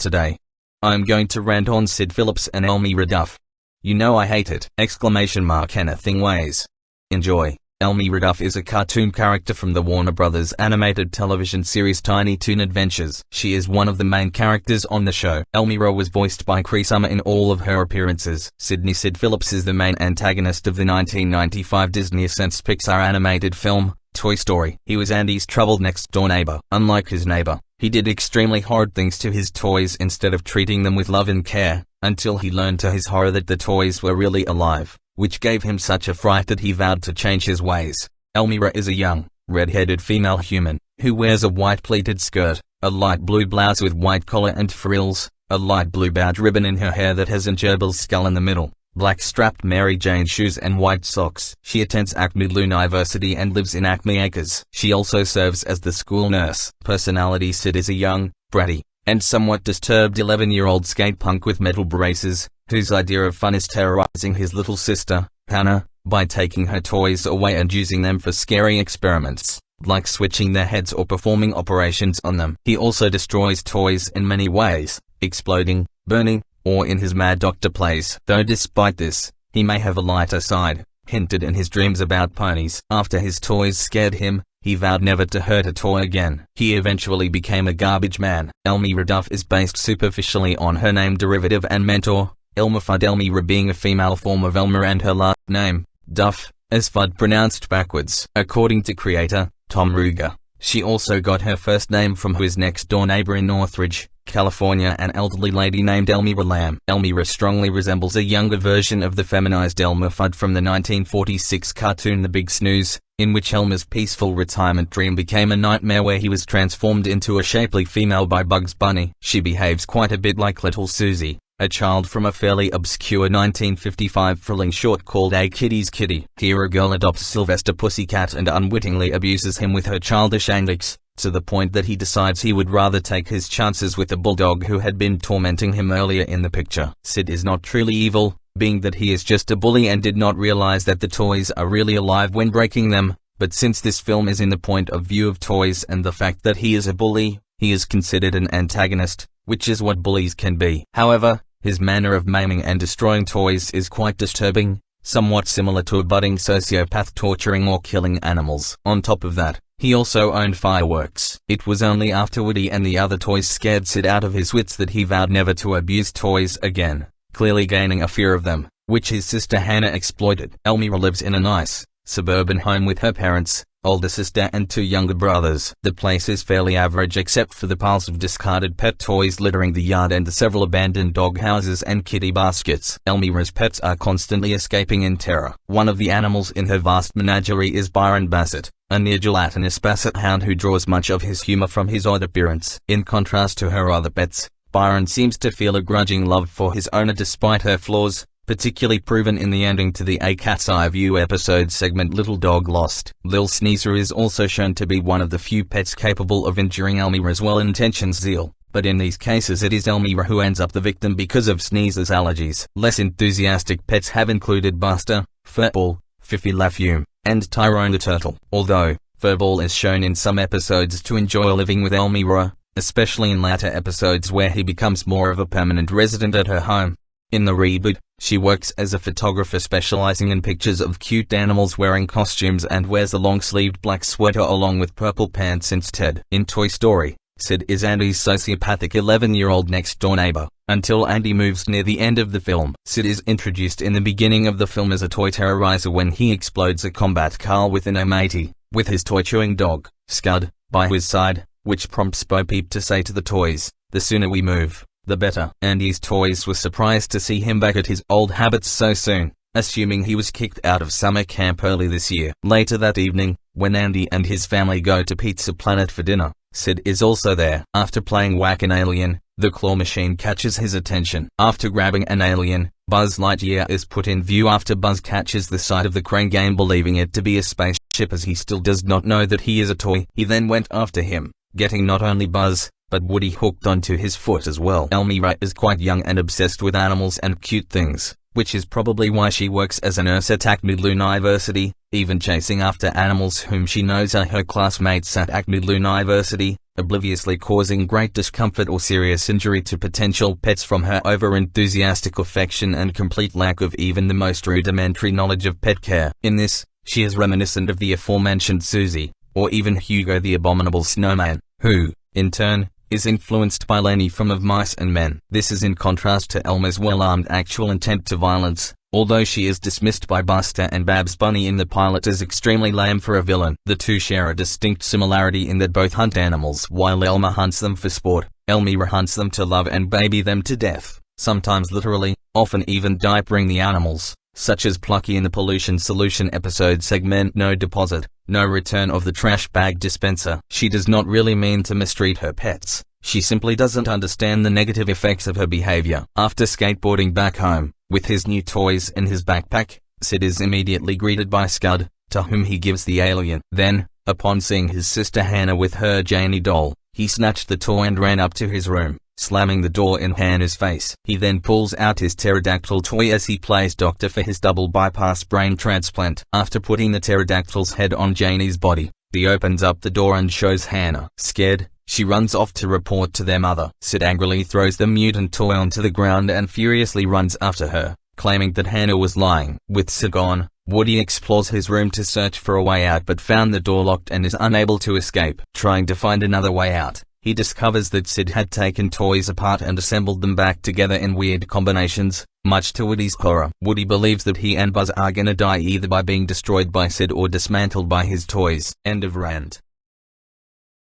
today. I'm going to rant on Sid Phillips and Elmyra Duff. You know I hate it! Anything weighs. Enjoy. Elmyra Duff is a cartoon character from the Warner Brothers animated television series Tiny Toon Adventures. She is one of the main characters on the show. Elmyra was voiced by Cree Summer in all of her appearances. Sid Phillips is the main antagonist of the 1995 Disney-licensed Pixar animated film, Toy Story. He was Andy's troubled next-door neighbor. Unlike his neighbor, he did extremely hard things to his toys instead of treating them with love and care, until he learned to his horror that the toys were really alive, which gave him such a fright that he vowed to change his ways. Elmyra is a young, red-headed female human, who wears a white pleated skirt, a light blue blouse with white collar and frills, a light blue badge ribbon in her hair that has a gerbil skull in the middle, black strapped Mary Jane shoes and white socks. She attends Acme University and lives in Acme Acres. She also serves as the school nurse. Personality: Sid is a young, bratty, and somewhat disturbed 11-year-old skate punk with metal braces, whose idea of fun is terrorizing his little sister, Hannah, by taking her toys away and using them for scary experiments, like switching their heads or performing operations on them. He also destroys toys in many ways, exploding, burning, or in his Mad Doctor plays. Though despite this, he may have a lighter side, hinted in his dreams about ponies. After his toys scared him, he vowed never to hurt a toy again. He eventually became a garbage man. Elmyra Duff is based superficially on her name derivative and mentor, Elmer Fudd, Elmyra being a female form of Elmer and her last name, Duff, as Fudd pronounced backwards. According to creator, Tom Ruegger, she also got her first name from his next-door neighbor in Northridge, California, an elderly lady named Elmyra Lamb. Elmyra strongly resembles a younger version of the feminized Elmer Fudd from the 1946 cartoon The Big Snooze, in which Elmer's peaceful retirement dream became a nightmare where he was transformed into a shapely female by Bugs Bunny. She behaves quite a bit like Little Susie, a child from a fairly obscure 1955 thrilling short called A Kitty's Kitty. Here a girl adopts Sylvester Pussycat and unwittingly abuses him with her childish antics, to the point that he decides he would rather take his chances with the bulldog who had been tormenting him earlier in the picture. Sid is not truly evil, being that he is just a bully and did not realize that the toys are really alive when breaking them, but since this film is in the point of view of toys and the fact that he is a bully, he is considered an antagonist, which is what bullies can be. However, his manner of maiming and destroying toys is quite disturbing, somewhat similar to a budding sociopath torturing or killing animals. On top of that, he also owned fireworks. It was only after Woody and the other toys scared Sid out of his wits that he vowed never to abuse toys again, clearly gaining a fear of them, which his sister Hannah exploited. Elmyra lives in a nice, suburban home with her parents, older sister and two younger brothers. The place is fairly average except for the piles of discarded pet toys littering the yard and the several abandoned dog houses and kitty baskets. Elmyra's pets are constantly escaping in terror. One of the animals in her vast menagerie is Byron Bassett, a near-gelatinous basset hound who draws much of his humor from his odd appearance. In contrast to her other pets, Byron seems to feel a grudging love for his owner despite her flaws, particularly proven in the ending to the A Cat's Eye View episode segment Little Dog Lost. Lil Sneezer is also shown to be one of the few pets capable of enduring Elmyra's well-intentioned zeal, but in these cases it is Elmyra who ends up the victim because of Sneezer's allergies. Less enthusiastic pets have included Buster, Furball, Fifi LaFume, and Tyrone the Turtle. Although, Furball is shown in some episodes to enjoy living with Elmyra, especially in later episodes where he becomes more of a permanent resident at her home. In the reboot, she works as a photographer specializing in pictures of cute animals wearing costumes and wears a long-sleeved black sweater along with purple pants instead. In Toy Story, Sid is Andy's sociopathic 11-year-old next-door neighbor, until Andy moves near the end of the film. Sid is introduced in the beginning of the film as a toy terrorizer when he explodes a combat car with an M80, with his toy-chewing dog, Scud, by his side, which prompts Bo Peep to say to the toys, "The sooner we move, the better." Andy's toys were surprised to see him back at his old habits so soon, assuming he was kicked out of summer camp early this year. Later that evening, when Andy and his family go to Pizza Planet for dinner, Sid is also there. After playing Whack an Alien, the claw machine catches his attention. After grabbing an alien, Buzz Lightyear is put in view after Buzz catches the sight of the crane game, believing it to be a spaceship as he still does not know that he is a toy. He then went after him, getting not only Buzz, but Woody hooked onto his foot as well. Elmyra is quite young and obsessed with animals and cute things, which is probably why she works as a nurse at Acmedlu University, even chasing after animals whom she knows are her classmates at Acmedlu University, obliviously causing great discomfort or serious injury to potential pets from her over-enthusiastic affection and complete lack of even the most rudimentary knowledge of pet care. In this, she is reminiscent of the aforementioned Susie, or even Hugo the abominable snowman, who, in turn, is influenced by Lenny from Of Mice and Men. This is in contrast to Elma's well-armed actual intent to violence, although she is dismissed by Buster and Babs Bunny in the pilot as extremely lame for a villain. The two share a distinct similarity in that both hunt animals. While Elma hunts them for sport, Elmyra hunts them to love and baby them to death, sometimes literally, often even diapering the animals, such as Plucky in the Pollution Solution episode segment No Deposit, No Return of the Trash Bag Dispenser. She does not really mean to mistreat her pets, she simply doesn't understand the negative effects of her behavior. After skateboarding back home, with his new toys in his backpack, Sid is immediately greeted by Scud, to whom he gives the alien. Then, upon seeing his sister Hannah with her Janie doll, he snatched the toy and ran up to his room, slamming the door in Hannah's face. He then pulls out his pterodactyl toy as he plays doctor for his double bypass brain transplant. After putting the pterodactyl's head on Janie's body, he opens up the door and shows Hannah. Scared, she runs off to report to their mother. Sid angrily throws the mutant toy onto the ground and furiously runs after her, claiming that Hannah was lying. With Sid gone, Woody explores his room to search for a way out but found the door locked and is unable to escape. Trying to find another way out, he discovers that Sid had taken toys apart and assembled them back together in weird combinations, much to Woody's horror. Woody believes that he and Buzz are gonna die either by being destroyed by Sid or dismantled by his toys. End of rant.